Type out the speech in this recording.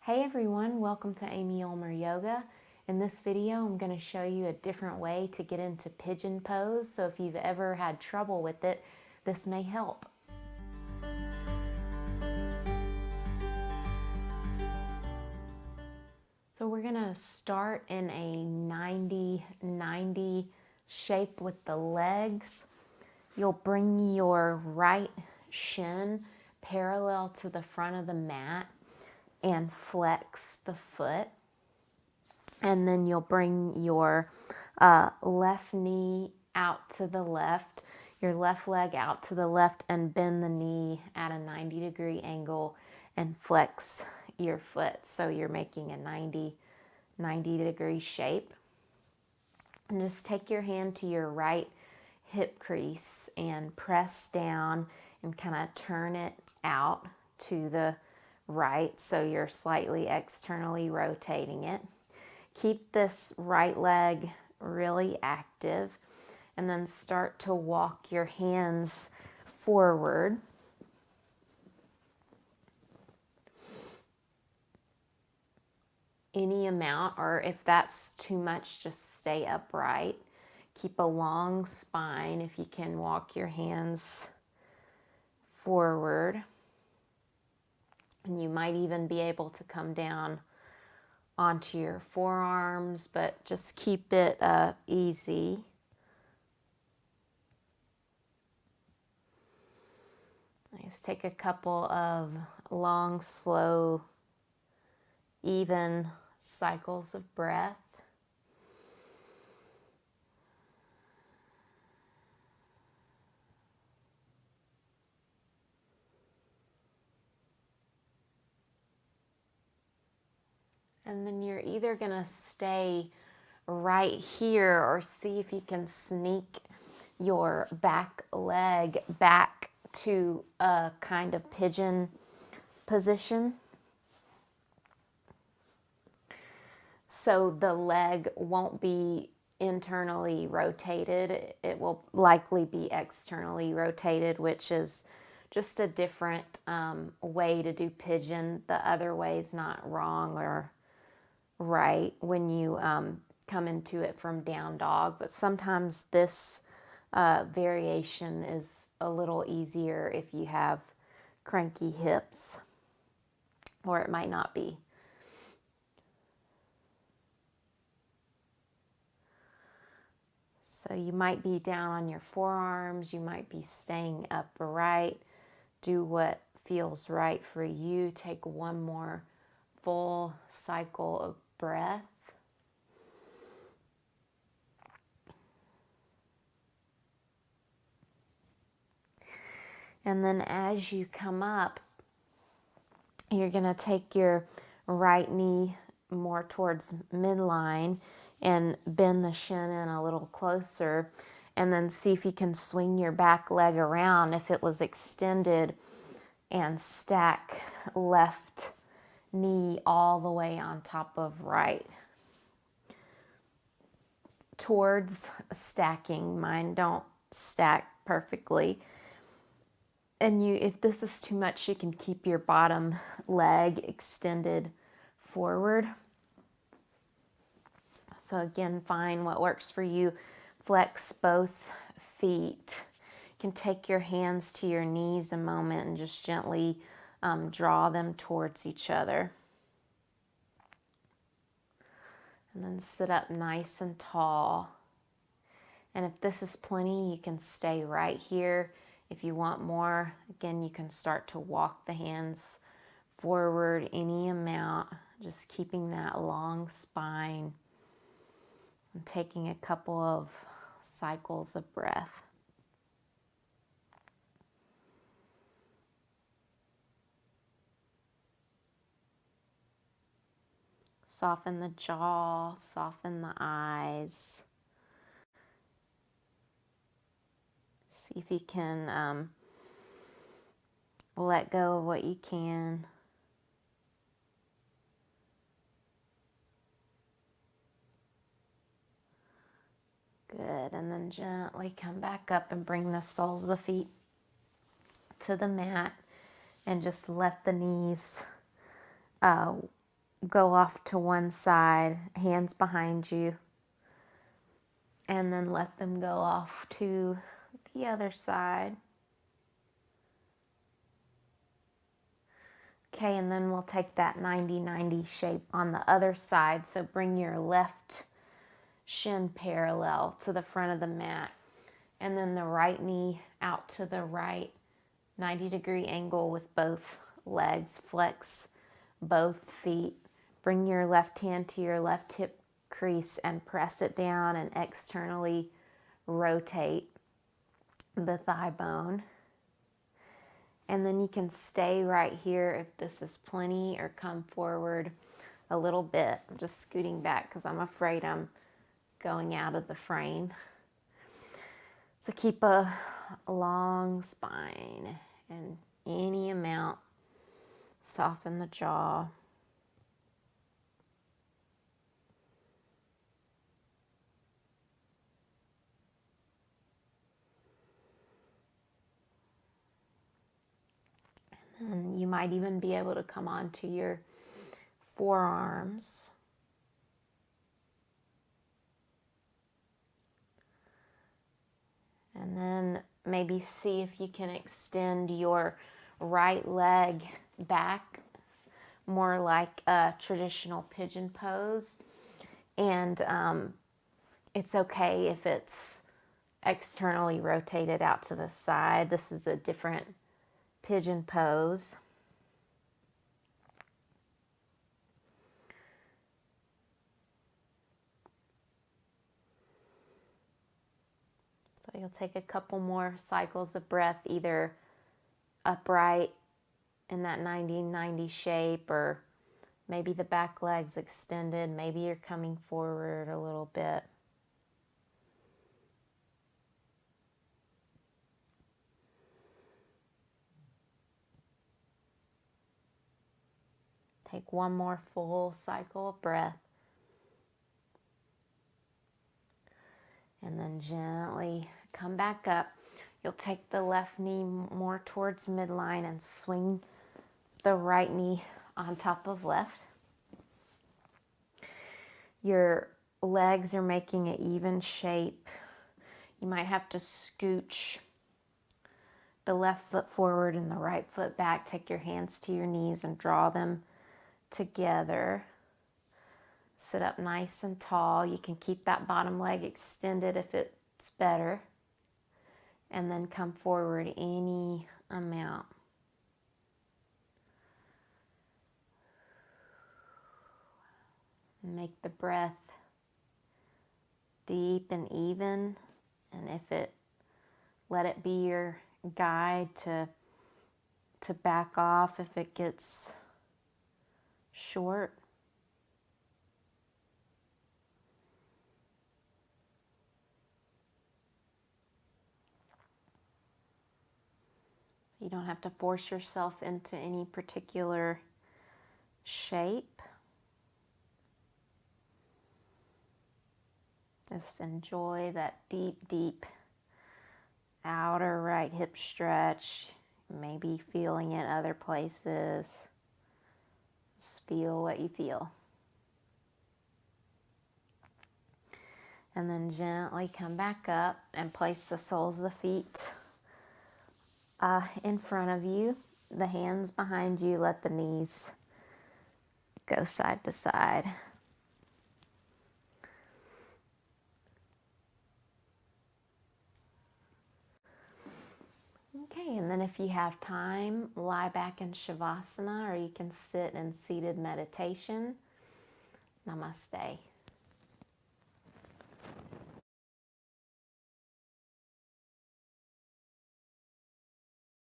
Hey everyone, welcome to Amy Ulmer Yoga. In this video, I'm going to show you a different way to get into pigeon pose. So if you've ever had trouble with it, this may help. So we're going to start in a 90-90 shape with the legs. You'll bring your right shin parallel to the front of the mat and flex the foot. And then you'll bring your left knee out to the left, your left leg out to the left, and bend the knee at a 90-degree angle and flex your foot. So you're making a 90-degree shape. And just take your hand to your right hip crease and press down and kind of turn it out to the right, so you're slightly externally rotating it. Keep this right leg really active and then start to walk your hands forward. Any amount, or if that's too much, just stay upright. Keep a long spine if you can walk your hands forward. And you might even be able to come down onto your forearms, but just keep it easy. Just take a couple of long, slow, even cycles of breath. And then you're either going to stay right here or see if you can sneak your back leg back to a kind of pigeon position. So the leg won't be internally rotated. It will likely be externally rotated, which is just a different way to do pigeon. The other way is not wrong or right when you come into it from down dog, but sometimes this variation is a little easier if you have cranky hips, or it might not be. So you might be down on your forearms, you might be staying upright. Do what feels right for you. Take one more full cycle of breath. And then as you come up, you're going to take your right knee more towards midline and bend the shin in a little closer, and then see if you can swing your back leg around if it was extended and stack left knee all the way on top of right towards stacking. Mine don't stack perfectly. And if this is too much, you can keep your bottom leg extended forward. So again, find what works for you. Flex both feet. You can take your hands to your knees a moment and just gently draw them towards each other. And then sit up nice and tall. And if this is plenty, you can stay right here. If you want more, again, you can start to walk the hands forward any amount, just keeping that long spine and taking a couple of cycles of breath. Soften the jaw, soften the eyes. See if you can let go of what you can. Good, and then gently come back up and bring the soles of the feet to the mat and just let the knees go off to one side, hands behind you, and then let them go off to the other side. Okay, and then we'll take that 90-90 shape on the other side. So bring your left shin parallel to the front of the mat, and then the right knee out to the right, 90-degree angle with both legs. Flex both feet. Bring your left hand to your left hip crease and press it down and externally rotate the thigh bone. And then you can stay right here if this is plenty, or come forward a little bit. I'm just scooting back because I'm afraid I'm going out of the frame. So keep a long spine, and any amount, soften the jaw. And you might even be able to come onto your forearms. And then maybe see if you can extend your right leg back, more like a traditional pigeon pose. And it's okay if it's externally rotated out to the side. This is a different pigeon pose. So you'll take a couple more cycles of breath, either upright in that 90-90 shape, or maybe the back leg's extended. Maybe you're coming forward a little bit. Take one more full cycle of breath. And then gently come back up. You'll take the left knee more towards midline and swing the right knee on top of left. Your legs are making an even shape. You might have to scooch the left foot forward and the right foot back. Take your hands to your knees and draw them together. Sit up nice and tall. You can keep that bottom leg extended if it's better. And then come forward any amount. Make the breath deep and even. And let it be your guide to back off if it gets short. You don't have to force yourself into any particular shape. Just enjoy that deep, deep outer right hip stretch. Maybe feeling it other places. Just feel what you feel. And then gently come back up and place the soles of the feet in front of you. The hands behind you. Let the knees go side to side. Okay, and then if you have time, lie back in Shavasana, or you can sit in seated meditation. Namaste.